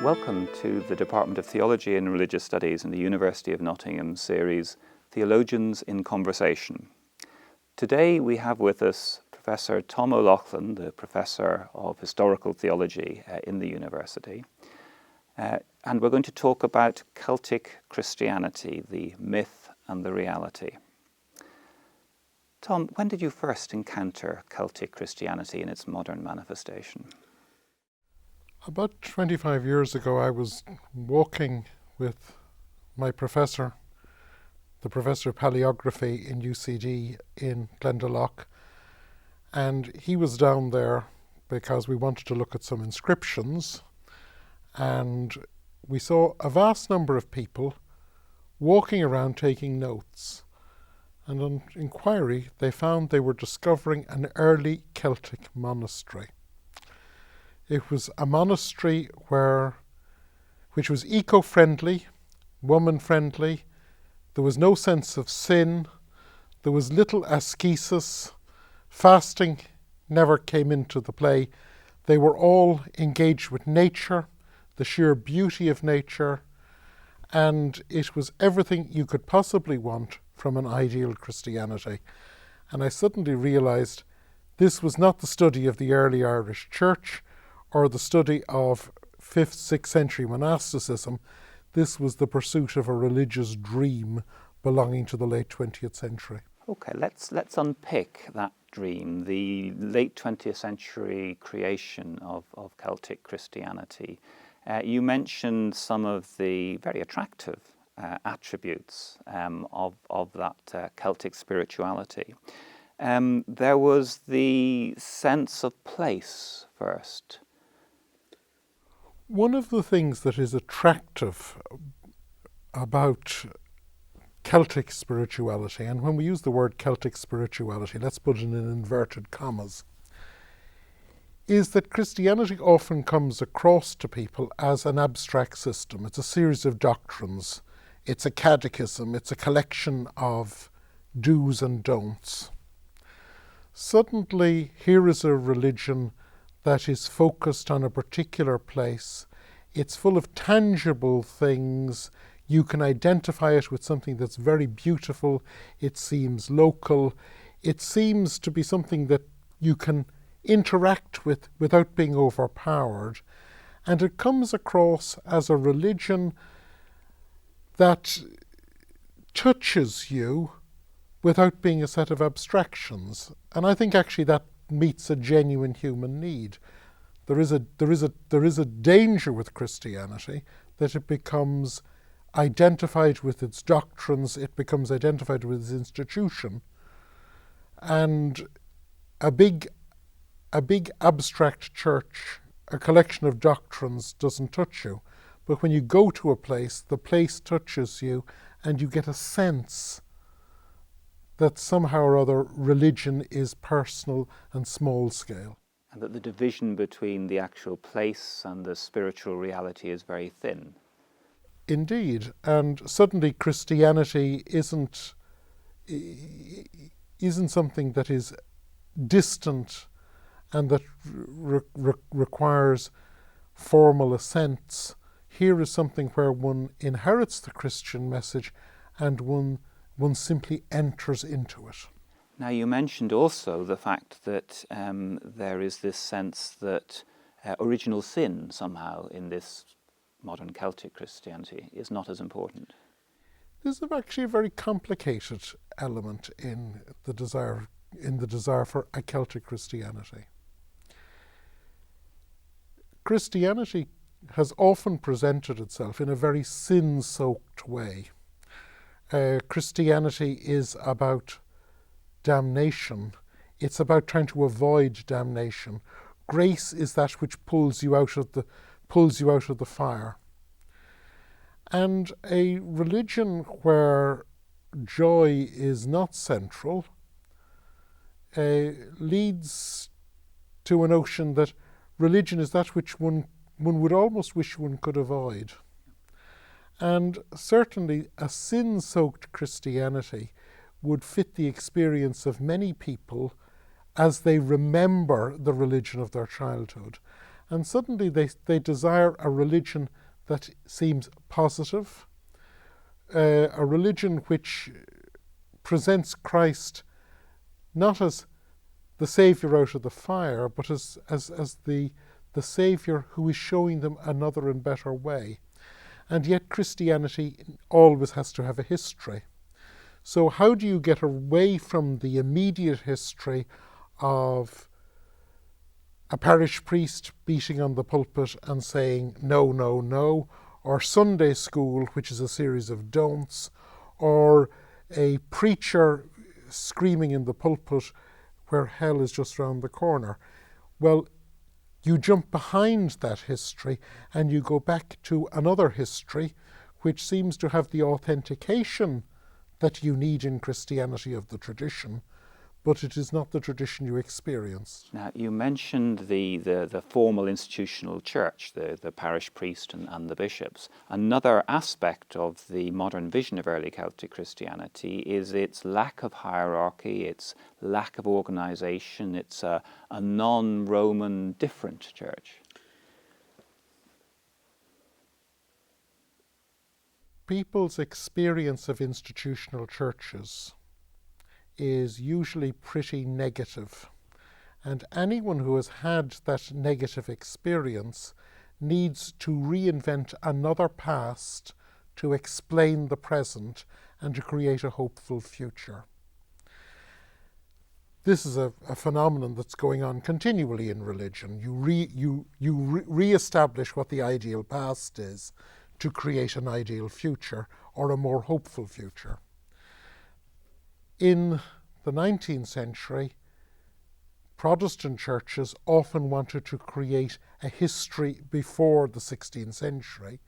Welcome to the Department of Theology and Religious Studies in the University of Nottingham series Theologians in Conversation. Today we have with us Professor Tom O'Loughlin, the Professor of Historical Theology in the University. And we're going to talk about Celtic Christianity, the myth and the reality. Tom, when did you first encounter Celtic Christianity in its modern manifestation? About 25 years ago, I was walking with my professor, the Professor of Paleography in UCD in Glendalough, and he was down there because we wanted to look at some inscriptions, and we saw a vast number of people walking around taking notes. And on inquiry, they found they were discovering an early Celtic monastery. It was a monastery which was eco-friendly, woman-friendly. There was no sense of sin. There was little ascesis. Fasting never came into the play. They were all engaged with nature, the sheer beauty of nature, and it was everything you could possibly want from an ideal Christianity. And I suddenly realised this was not the study of the early Irish Church or the study of 5th, 6th century monasticism. This was the pursuit of a religious dream belonging to the late 20th century. Okay, let's unpick that dream, the late 20th century creation of Celtic Christianity. You mentioned some of the very attractive attributes of that Celtic spirituality. There was the sense of place first. One of the things that is attractive about Celtic spirituality, and when we use the word Celtic spirituality, let's put it in inverted commas, is that Christianity often comes across to people as an abstract system. It's a series of doctrines. It's a catechism. It's a collection of do's and don'ts. Suddenly, here is a religion that is focused on a particular place. It's full of tangible things. You can identify it with something that's very beautiful. It seems local. It seems to be something that you can interact with without being overpowered. And it comes across as a religion that touches you without being a set of abstractions. And I think actually that meets a genuine human need. There is a danger with Christianity that it becomes identified with its doctrines, it becomes identified with its institution, and a big abstract church, a collection of doctrines, doesn't touch you. But when you go to a place, the place touches you, and you get a sense that somehow or other religion is personal and small scale. And that the division between the actual place and the spiritual reality is very thin. Indeed, and suddenly Christianity isn't something that is distant and that requires formal assents. Here is something where one inherits the Christian message and one simply enters into it. Now, you mentioned also the fact that there is this sense that original sin somehow in this modern Celtic Christianity is not as important. There's actually a very complicated element in the desire for a Celtic Christianity. Christianity has often presented itself in a very sin-soaked way. Christianity is about damnation. It's about trying to avoid damnation. Grace is that which pulls you out of the fire. And a religion where joy is not central leads to a notion that religion is that which one would almost wish one could avoid. And certainly a sin-soaked Christianity would fit the experience of many people as they remember the religion of their childhood. And suddenly they desire a religion that seems positive, a religion which presents Christ not as the Saviour out of the fire, but as the Saviour who is showing them another and better way. And yet Christianity always has to have a history. So how do you get away from the immediate history of a parish priest beating on the pulpit and saying, no, no, no, or Sunday school, which is a series of don'ts, or a preacher screaming in the pulpit where hell is just round the corner? Well, you jump behind that history and you go back to another history which seems to have the authentication that you need in Christianity of the tradition, but it is not the tradition you experience. Now, you mentioned the formal institutional church, the parish priest and the bishops. Another aspect of the modern vision of early Celtic Christianity is its lack of hierarchy, its lack of organisation. It's a non-Roman different church. People's experience of institutional churches is usually pretty negative, and anyone who has had that negative experience needs to reinvent another past to explain the present and to create a hopeful future. This is a phenomenon that's going on continually in religion. You re-establish what the ideal past is to create an ideal future or a more hopeful future. In the 19th century, Protestant churches often wanted to create a history before the 16th century,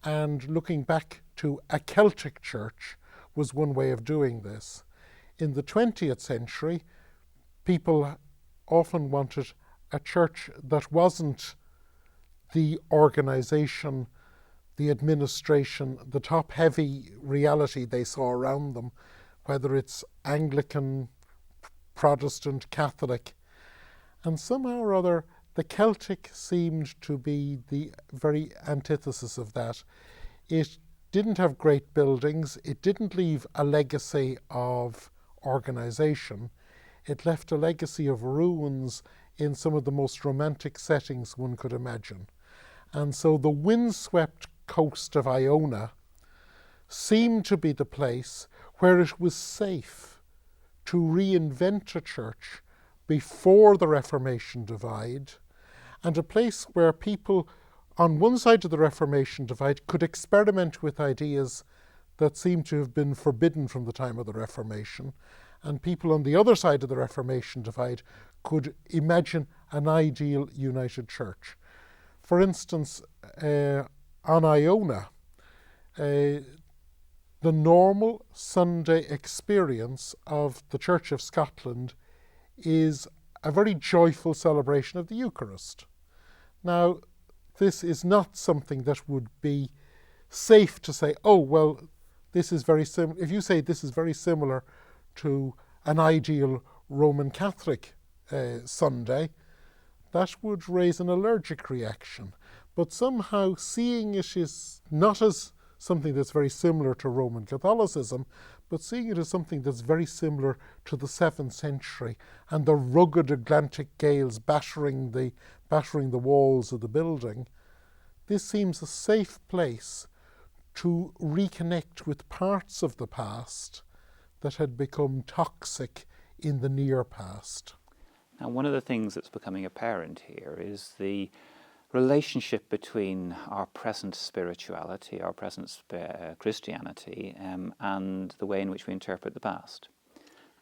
and looking back to a Celtic church was one way of doing this. In the 20th century, people often wanted a church that wasn't the organisation, the administration, the top-heavy reality they saw around them, whether it's Anglican, Protestant, Catholic. And somehow or other, the Celtic seemed to be the very antithesis of that. It didn't have great buildings. It didn't leave a legacy of organisation. It left a legacy of ruins in some of the most romantic settings one could imagine. And so the windswept coast of Iona seemed to be the place where it was safe to reinvent a church before the Reformation divide, and a place where people on one side of the Reformation divide could experiment with ideas that seemed to have been forbidden from the time of the Reformation, and people on the other side of the Reformation divide could imagine an ideal united church. For instance, on Iona, the normal Sunday experience of the Church of Scotland is a very joyful celebration of the Eucharist. Now, this is not something that would be safe to say, oh, well, this is very similar. If you say this is very similar to an ideal Roman Catholic Sunday, that would raise an allergic reaction. But somehow seeing it is not as something that's very similar to Roman Catholicism, but seeing it as something that's very similar to the 7th century and the rugged Atlantic gales battering the walls of the building, this seems a safe place to reconnect with parts of the past that had become toxic in the near past. Now, one of the things that's becoming apparent here is the relationship between our present spirituality, our present Christianity, and the way in which we interpret the past.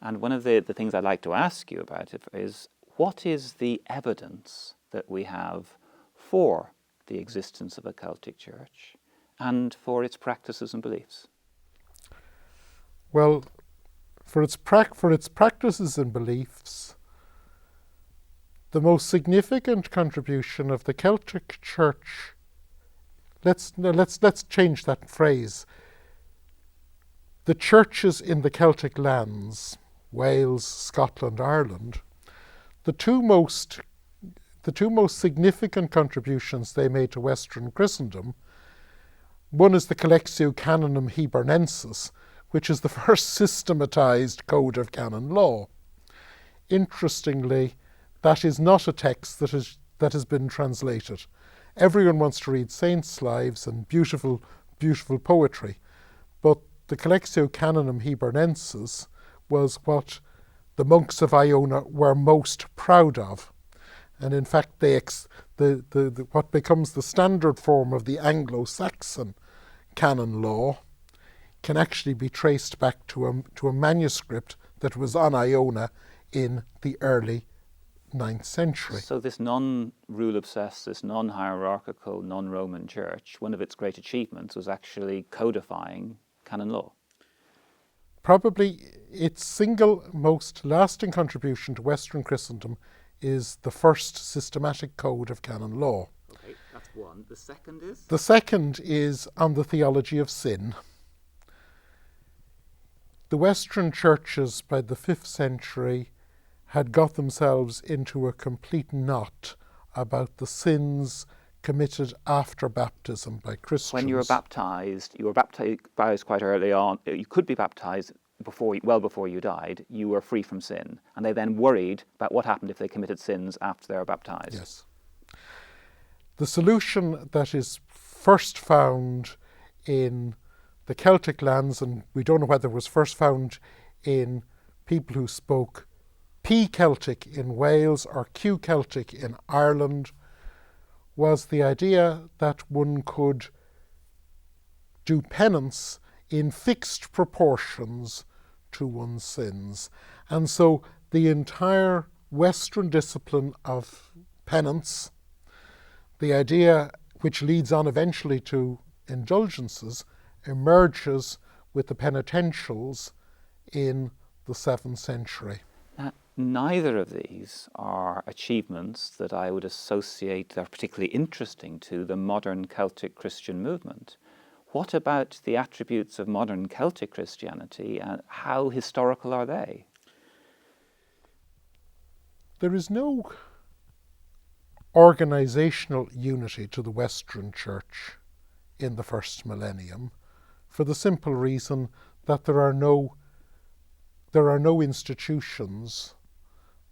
And one of the things I'd like to ask you about is, what is the evidence that we have for the existence of a Celtic church and for its practices and beliefs? Well, for its practices and beliefs, the most significant contribution of the Celtic Church, let's change that phrase. The churches in the Celtic lands, Wales, Scotland, Ireland, the two most the two most significant contributions they made to Western Christendom, one is the Collectio Canonum Hebronensis, which is the first systematized code of canon law. Interestingly, that is not a text that has been translated. Everyone wants to read saints' lives and beautiful, beautiful poetry, but the Collectio Canonum Hebronensis was what the monks of Iona were most proud of. And in fact, what becomes the standard form of the Anglo-Saxon canon law can actually be traced back to a manuscript that was on Iona in the early 9th century. So this non-rule obsessed, this non-hierarchical, non-Roman church, one of its great achievements was actually codifying canon law. Probably its single most lasting contribution to Western Christendom is the first systematic code of canon law. Okay, that's one. The second is? The second is on the Theology of Sin. The Western churches by the 5th century had got themselves into a complete knot about the sins committed after baptism by Christians. When you were baptized quite early on. You could be baptized well before you died. You were free from sin. And they then worried about what happened if they committed sins after they were baptized. Yes. The solution that is first found in the Celtic lands, and we don't know whether it was first found in people who spoke P Celtic in Wales or Q Celtic in Ireland, was the idea that one could do penance in fixed proportions to one's sins. And so the entire Western discipline of penance, the idea which leads on eventually to indulgences, emerges with the penitentials in the 7th century. Now, neither of these are achievements that I would associate that are particularly interesting to the modern Celtic Christian movement. What about the attributes of modern Celtic Christianity, and how historical are they? There is no organizational unity to the Western Church in the first millennium, for the simple reason that there are no institutions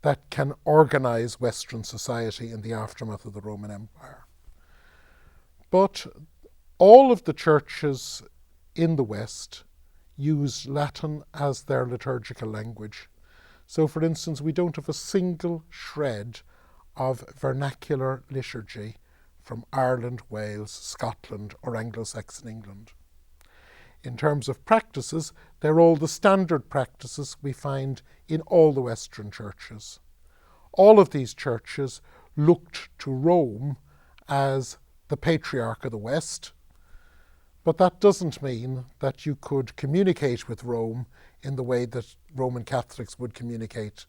that can organize Western society in the aftermath of the Roman Empire. But all of the churches in the West use Latin as their liturgical language. So, for instance, we don't have a single shred of vernacular liturgy from Ireland, Wales, Scotland, or Anglo-Saxon England. In terms of practices, they're all the standard practices we find in all the Western churches. All of these churches looked to Rome as the patriarch of the West, but that doesn't mean that you could communicate with Rome in the way that Roman Catholics would communicate.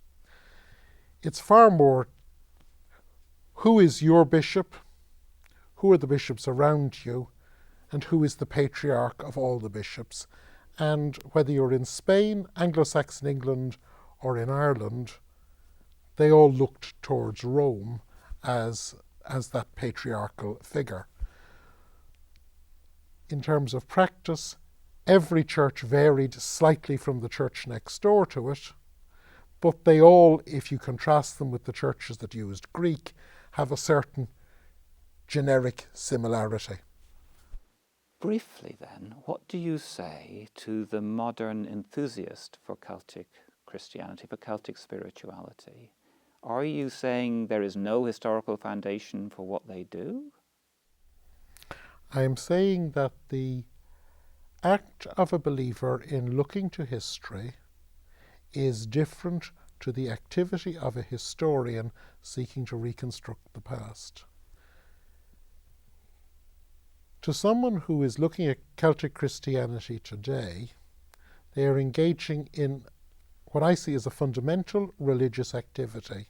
It's far more, who is your bishop? Who are the bishops around you? And who is the patriarch of all the bishops? And whether you're in Spain, Anglo-Saxon England, or in Ireland, they all looked towards Rome as that patriarchal figure. In terms of practice, every church varied slightly from the church next door to it, but they all, if you contrast them with the churches that used Greek, have a certain generic similarity. Briefly then, what do you say to the modern enthusiast for Celtic Christianity, for Celtic spirituality? Are you saying there is no historical foundation for what they do? I am saying that the act of a believer in looking to history is different to the activity of a historian seeking to reconstruct the past. To someone who is looking at Celtic Christianity today, they are engaging in what I see as a fundamental religious activity,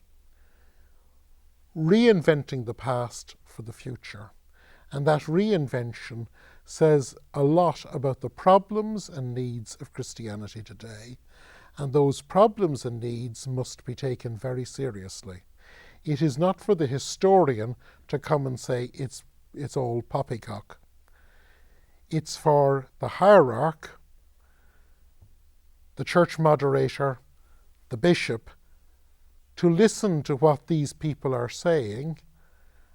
reinventing the past for the future. And that reinvention says a lot about the problems and needs of Christianity today, and those problems and needs must be taken very seriously. It is not for the historian to come and say it's all poppycock. It's for the hierarch, the church moderator, the bishop, to listen to what these people are saying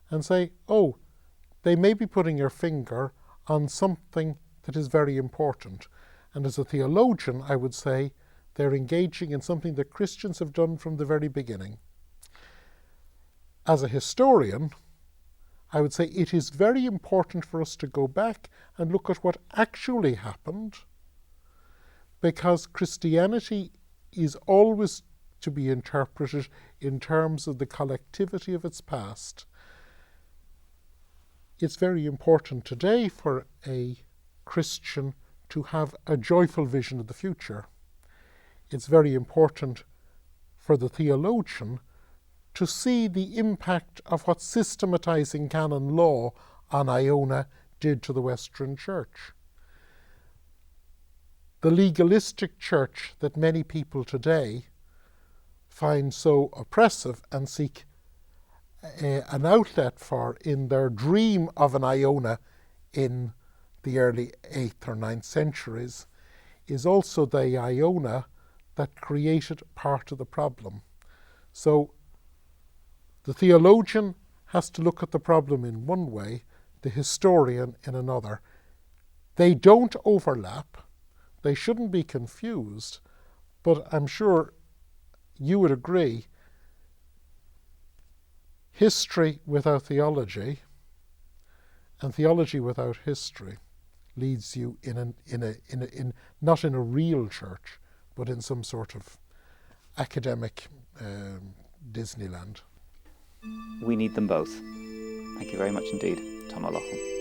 and say, oh, they may be putting your finger on something that is very important. And as a theologian, I would say they're engaging in something that Christians have done from the very beginning. As a historian, I would say it is very important for us to go back and look at what actually happened, because Christianity is always to be interpreted in terms of the collectivity of its past. It's very important today for a Christian to have a joyful vision of the future. It's very important for the theologian to see the impact of what systematizing canon law on Iona did to the Western Church. The legalistic church that many people today find so oppressive and seek an outlet for in their dream of an Iona in the early 8th or 9th centuries is also the Iona that created part of the problem. So the theologian has to look at the problem in one way, the historian in another. They don't overlap. They shouldn't be confused, but I'm sure you would agree, history without theology and theology without history leads you not in a real church, but in some sort of academic Disneyland. We need them both. Thank you very much indeed, Tom O'Loughlin.